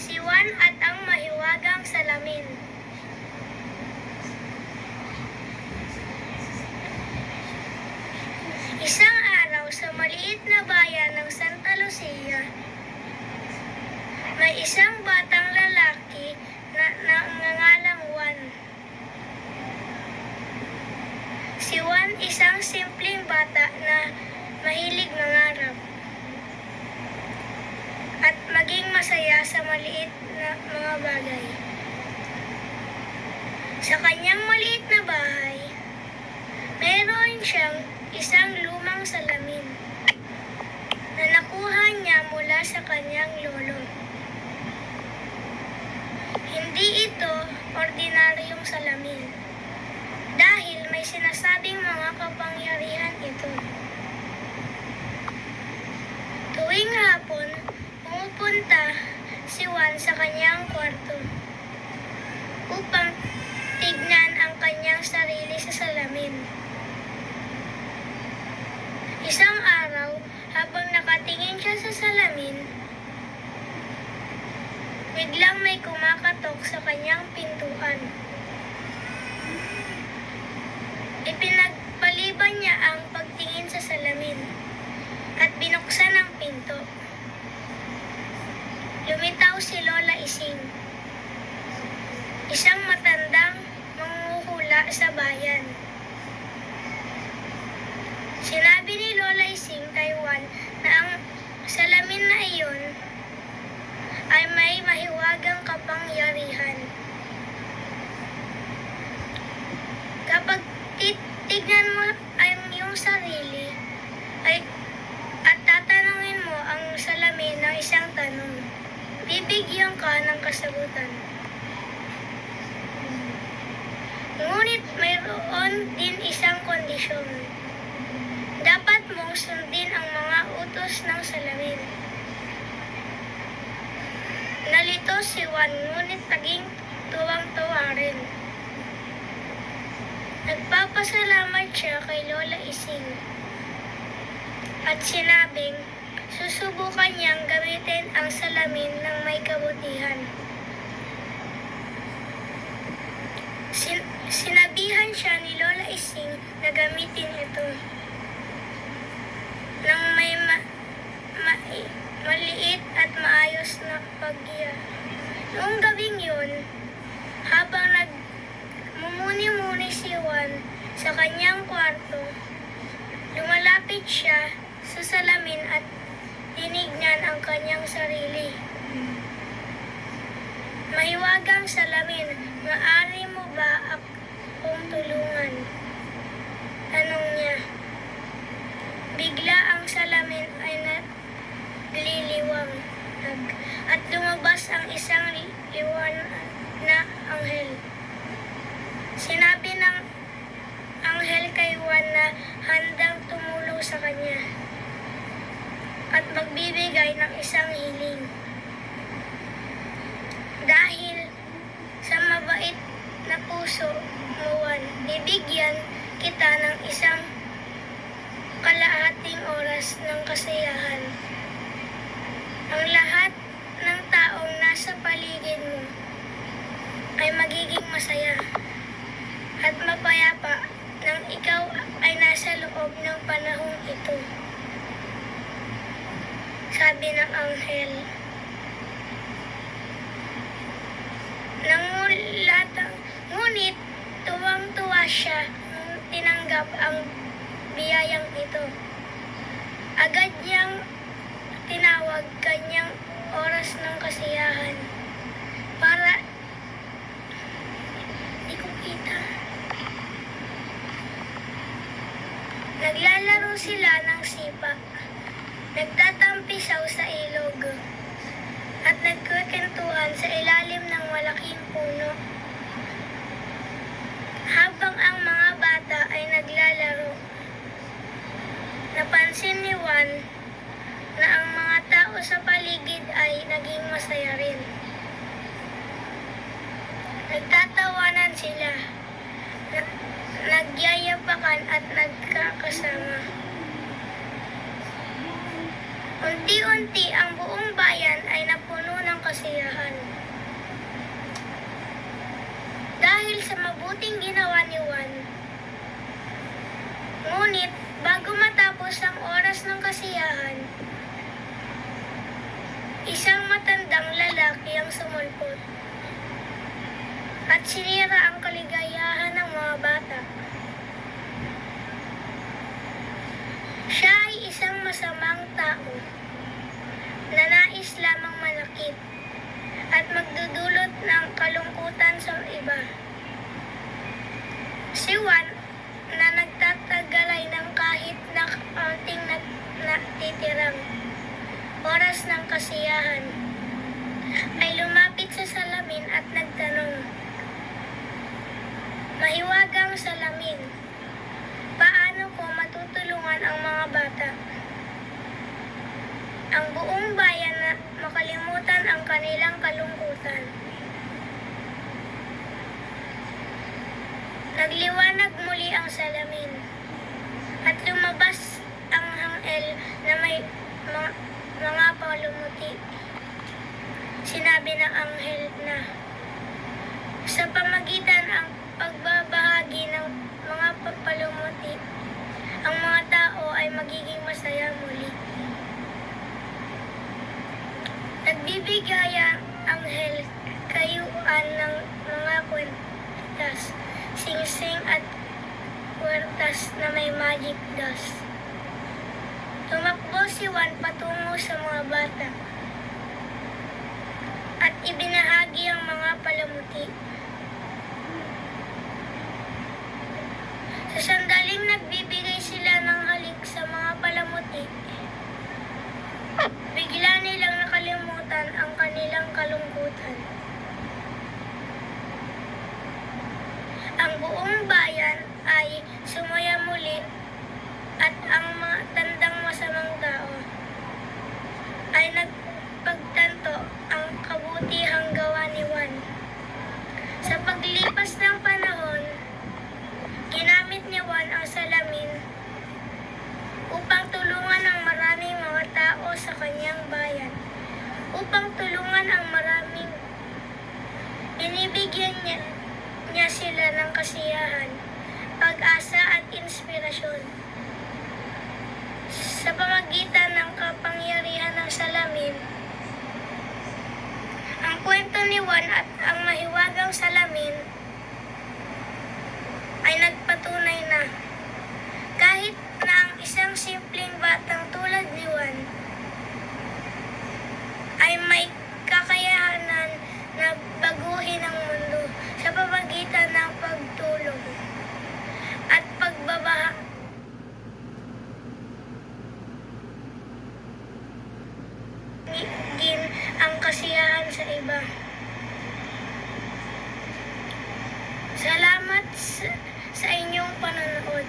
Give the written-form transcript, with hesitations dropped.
Si Juan at ang mahiwagang salamin. Isang araw sa maliit na bayan ng Santa Lucia, may isang batang lalaki na nangangalang Juan. Si Juan isang simpleng bata na mahilig mangarap at maging masaya sa maliit na mga bagay. Sa kanyang maliit na bahay, meron siyang isang lumang salamin na nakuha niya mula sa kanyang lolo. Hindi ito ordinaryong salamin dahil may sinasabing mga kapangyarihan ito. Tuwing hapon, pumupunta si Juan sa kanyang kwarto upang tignan ang kanyang sarili sa salamin. Isang araw, habang nakatingin siya sa salamin, biglang may kumakatok sa kanyang pintuan. Ipinagpaliban niya ang pagtingin sa salamin at binuksan ang pinto. Lumitaw si Lola Ising, isang matandang manghuhula sa bayan. Sinabi ni Lola Ising kay Juan na ang salamin na iyon ay may mahiwagang kapangyarihan. Kapag titignan mo ang iyong sarili at tatanungin mo ang salamin ng isang tanong, bibigyan ka ng kasagutan. Ngunit mayroon din isang kondisyon. Dapat mong sundin ang mga utos ng salamin. Nalito si Juan, ngunit naging tuwang-tuwa rin. Nagpapasalamat siya kay Lola Ising at sinabing susubukan niyang gamitin ang salamin ng may kabutihan. Sinabihan siya ni Lola Ising na gamitin ito ng may maliit at maayos na paggiya. Noong gabing yun, habang nagmumuni-muni si Juan sa kanyang kwarto, lumalapit siya sa salamin at tinignan ang kanyang sarili. Mahiwagang salamin, maaari mo ba akong tulungan? Tanong niya. Bigla ang salamin ay nagliliwang at lumabas ang isang liwanag na anghel. Sinabi ng anghel kay Juan na handang tumulong sa kanya at magbibigay ng isang hiling. Dahil sa mabait na puso mo, Juan, bibigyan kita ng isang kalahating oras ng kasiyahan. Ang lahat ng taong nasa paligid mo ay magiging masaya at mapayapa nang ikaw ay nasa loob ng panahong ito. Sabi ng anghel. Ngunit tuwang-tuwa siya nung tinanggap ang biyayang ito. Agad niyang tinawag kanyang oras ng kasiyahan para di ko kita. Naglalaro sila ng sipa, nagtatampisaw sa ilog, at nagkukwentuhan sa ilalim ng malaking puno. Habang ang mga bata ay naglalaro, napansin ni Juan na ang mga tao sa paligid ay naging masaya rin. Nagtatawanan sila, nagyayapakan at nagkakasama. Unti-unti ang buong bayan ay napuno ng kasiyahan. Dahil sa mabuting ginawa ni Juan. Ngunit, bago matapos ang oras ng kasiyahan, isang matandang lalaki ang sumulpot at sinira ang kaligayahan ng mga bata. Siya ay isang masamang tao na nais lamang manakit at magdudulot ng kalungkutan sa iba. Si Juan, na nagtatagalay ng kahit na kaunting natitirang oras ng kasiyahan, ay lumapit sa salamin at nagtanong, "Mahiwagang salamin, paano ko matutulungan ang mga bata?" Ang buong bayan na makalimutan ang kanilang kalungkutan. Nagliwanag muli ang salamin at lumabas ang anghel na may mga palumuti. Sinabi ng anghel na sa pamagitan ang pagbabahagi ng mga palumuti, ang mga tao ay magiging masaya muli. Nagbibigay ang anghel kayuan ng mga kwentas, singsing at kwertas na may magic dust. Tumakbo si Juan patungo sa mga bata at ibinahagi ang mga palamuti. Sa sandaling nagbibigay sila ng halik sa mga palamuti, bigla nilang nakalimutan ang kanilang kalungkutan. Ang buong bayan ay sumaya muli at ang mga tandang masamang tao ay nagpagtanto ang kabutihang gawa ni Juan. Sa paglipas ng panahon, ginamit ni Juan ang salamin upang tulungan ang maraming mga tao sa kanyang bayan. Upang tulungan ang maraming, binibigyan niya sila ng kasiyahan, pag-asa at inspirasyon. Sa pamagitan ng kapangyarihan ng salamin, ang kwento ni Juan at ang mahiwagang salamin ay nagpatunay na kahit na ang isang simpleng batang tulad ni Juan ay may kakayanan na baguhin ang mundo sa pamagitan ng pagtulong at pagbabahagi ang kasiyahan sa iba. Salamat sa inyong panonood.